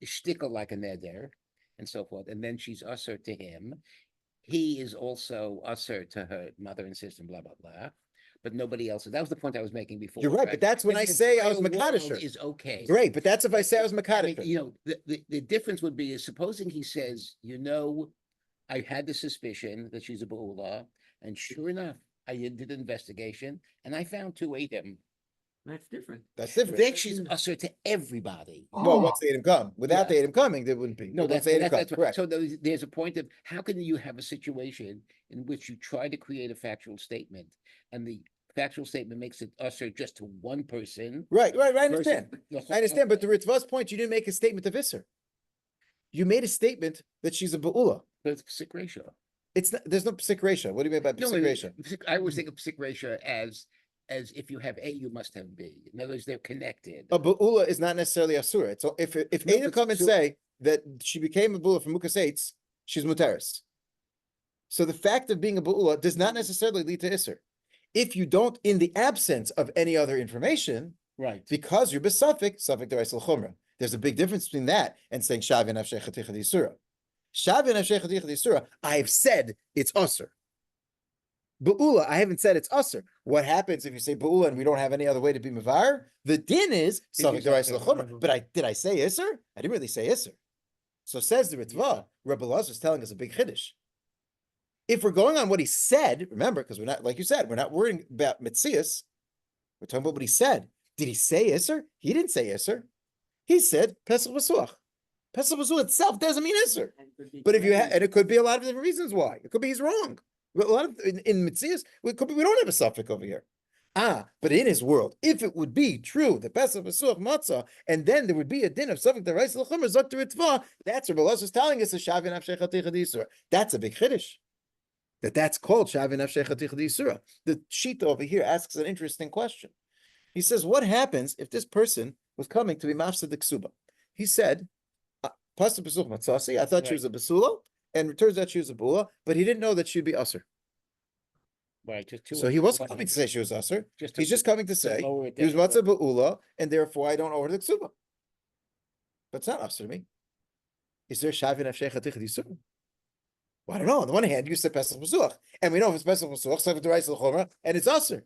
shtickle like a neder and so forth, and then she's usher to him. He is also usher to her mother and sister, blah blah blah. But nobody else. That was the point I was making before. You're right, but that's when I say I was entire world Makadisher. is okay. Great, but that's if I say I was I mean, Makadisher. the difference would be is supposing he says, I had the suspicion that she's a ba'ula, and sure enough, I did an investigation, and I found 2 Adam. That's different. That's different. Then she's usher to everybody. Well, once the Adam come. Without Yeah. the Adam coming, there wouldn't be. No, But once that's, the Adam that's come, right. correct. So there's a point of how can you have a situation in which you try to create a factual statement, and the factual statement makes it usher just to one person. Right, I versus understand. the whole- I understand, but the Ritva's point, you didn't make a statement of Isser. You made a statement that she's a ba'ula. But it's sick ratio. It's not, there's no psik ratio. What do you mean by No, psik ratio? I always think of sick ratio as if you have A, you must have B. In other words, they're connected. A ba'ula is not necessarily a surah. So if No, Adam but come and so- say that she became a ba'ula from Mukas Eitz, she's muteris. So the fact of being a ba'ula does not necessarily lead to Isser. If you don't, in the absence of any other information, Right. because you're besuffic, suffik the Reis l'chumra. There's a big difference between that and saying Shavi nafshei chaticha d'isura. Shavi nafshei chaticha d'isura, I have said it's usr. Ba'ula, I haven't said it's usr. What happens if you say ba'ula and we don't have any other way to be mavar? The din is suffik the Reis l'chumra. But did I say isser? I didn't really say isser. So says the Ritva, Rabbi Lazar is telling us a big chiddush. If we're going on what he said, remember, because we're not, like you said, we're not worrying about Metzias. We're talking about what he said. Did he say Isser? He didn't say Isser. He said Pesach B'Suach. Pesach B'Suach itself doesn't mean Isser. But if you have, and it could be a lot of different reasons why. It could be he's wrong. But a lot of in Metzias, it could be we don't have a suffix over here. But in his world, if it would be true that Pesach B'Suach Matzah, and then there would be a din of suffix the Reis l'Chumra Zok to Ritva, that's what Rabbi is telling us a Shavi Nafshei Chaticha d'Isura. That's a big chiddush. That's called Shavi Nafshei Chaticha d'Isura. The Shita over here asks an interesting question. He says, what happens if this person was coming to be Mafsed the Ksuba? He said, Pasuk B'Such Matzasi, I thought she was a Basula, and it turns out she was a Bula, but he didn't know that she'd be Usr. Right. Just So he wasn't coming to say she was Usr. He's just coming to say, lower it he was down. Matzah Ba'ula, and therefore I don't owe her the Ksuba. But it's not Usr to me. Is there Shavi Nafshei Chaticha d'Isura? Well, I don't know. On the one hand, you said Pesach B'Suach, and we know if it's Pesach B'Suach, Sefer D'Oraisa L'Chomra, and it's Usr.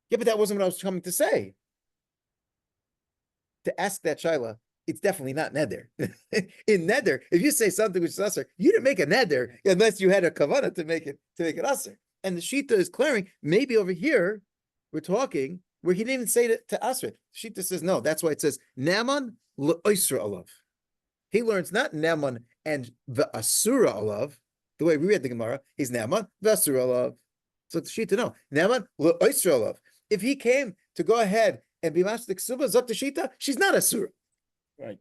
Yeah, but that wasn't what I was coming to say. to ask that shaila, it's definitely not neder. In neder, if you say something which is usher, you didn't make a neder unless you had a kavanah to make it usher. And the shita is clearing, maybe over here, we're talking where he didn't even say it to usher. Shita says no, that's why it says Naman le'oisra alav. He learns not Naman and the asura alav, the way we read the Gemara, is Naman the asura alav. So the shita no, Naman le'oisra alav. If he came to go ahead and be master ksuba zok the shita, she's not asura. Right.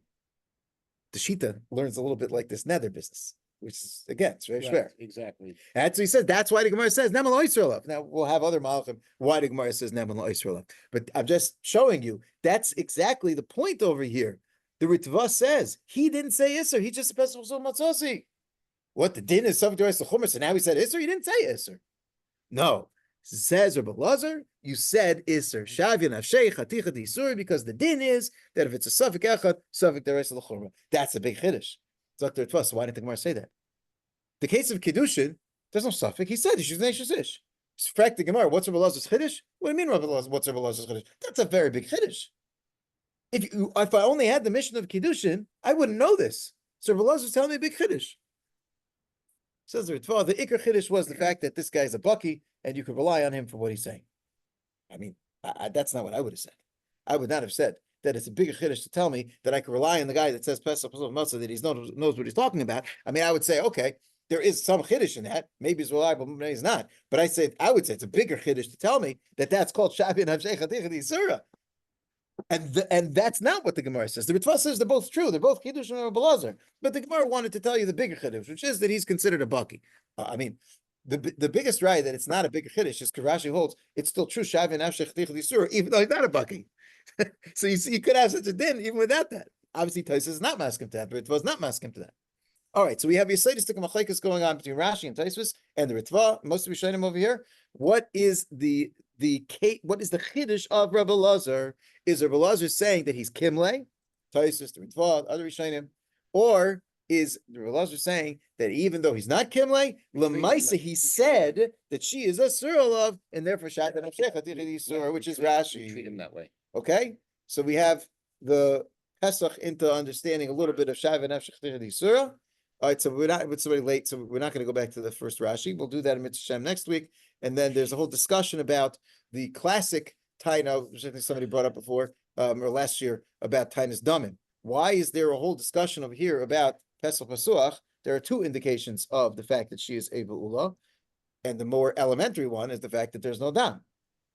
The shita learns a little bit like this nether business, which is again, it's very fair. Exactly. That's what he says. That's why the Gemara says Neman L'Oisrael. Now we'll have other malachim why the Gemara says Neman L'Oisrael. But I'm just showing you that's exactly the point over here. The Ritva says he didn't say Isser. He just said Pesach Matzosi. What the din is something to the Chumash, so now he said Isser. He didn't say Isser. No. Says Rabbi Lazar, you said Isser. Shavyan Avshei Chaticha D'Isur, because the din is that if it's a Safik Echad, Safik D'Reis L'Chumra. That's a big Chiddush. So why didn't the Gemara say that? The case of Kiddushin, there's no Safik. He said she's Neish Ish. Fact the Gemara, what's Rabbi Lazar's Chiddush? What do you mean Rabbi Lazar? What's Rabbi Lazar's Chiddush? That's a very big Chiddush. If I only had the mission of Kiddushin, I wouldn't know this. So Rabbi Lazar's telling me a big Chiddush. Says the Ritva, the Iker Chiddush was the fact that this guy's a Bucky and you could rely on him for what he's saying. I mean, that's not what I would have said. I would not have said that it's a bigger Chiddush to tell me that I could rely on the guy that says Pesach Matzah, that he knows what he's talking about. I mean, I would say, okay, there is some Chiddush in that. Maybe it's reliable, maybe it's not. But I would say it's a bigger Chiddush to tell me that that's called Shavin Havshei Chaticha D'Isura. And that's not what the Gemara says. The Ritva says they're both true. They're both Kiddush and Rabbi Lazar. But the Gemara wanted to tell you the bigger Kiddush, which is that he's considered a Bucky. I mean, the biggest right that it's not a bigger Kiddush is because Rashi holds it's still true, Shavin Avshei Chaticha D'Isura, even though he's not a Bucky. So you see, you could have such a din even without that. Obviously, Taisus is not masking to that, but Ritva is not masking to that. All right, so we have Yisaitis Machlekes going on between Rashi and Taisus and the Ritva. Most of you showing him over here. What is the Chiddush of Rabbi Lazar? Is Rabbi Lazar saying that he's Kimle, Taisus, the Ritva, other Rishonim, or is Rabbi Lazar saying that even though he's not Kimle, Lamaisa he said that she is a Suralav, and therefore Shatan Avshei, which is Rashi. Treat him that way. Okay, so we have the Pesach into understanding a little bit of Shavin Avshei D'Isura. All right, so we're not with somebody late, so we're not going to go back to the first Rashi. We'll do that in Mitzvah Shem next week, and then there's a whole discussion about the classic Taina, which I think somebody brought up before or last year about Taina's Damim. Why is there a whole discussion over here about Pesach Pasuach? There are two indications of the fact that she is a Be'ula, and the more elementary one is the fact that there's no Dam.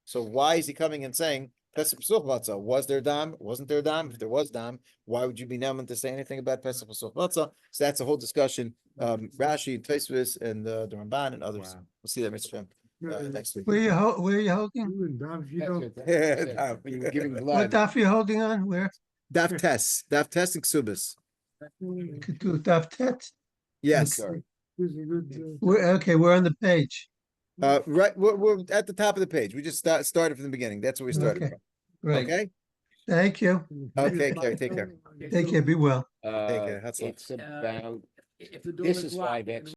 So why is he coming and saying Pesach Pasuach Matzah? Was there Dam? Wasn't there Dam? If there was Dam, why would you be named to say anything about Pesach Pasuach Matzah? So that's a whole discussion. Rashi, Tosfos, and the Ramban and others. Wow. We'll see that Mr. Next week. Where you holding? You and Dom, you That's don't. it. That's it. You were giving What blood. daf you holding on? Where? Daf Tes and Ksubis. You could do daf tet? Yes. Sorry. This is a good. We're on the page. Right, we're at the top of the page. We just started from the beginning. That's where we started Okay. from. Right. Okay. Thank you. Okay, Carrie, take care. Take care. Be well. Take care. Hatzlav. It's about, If the door this is is locked, 5X.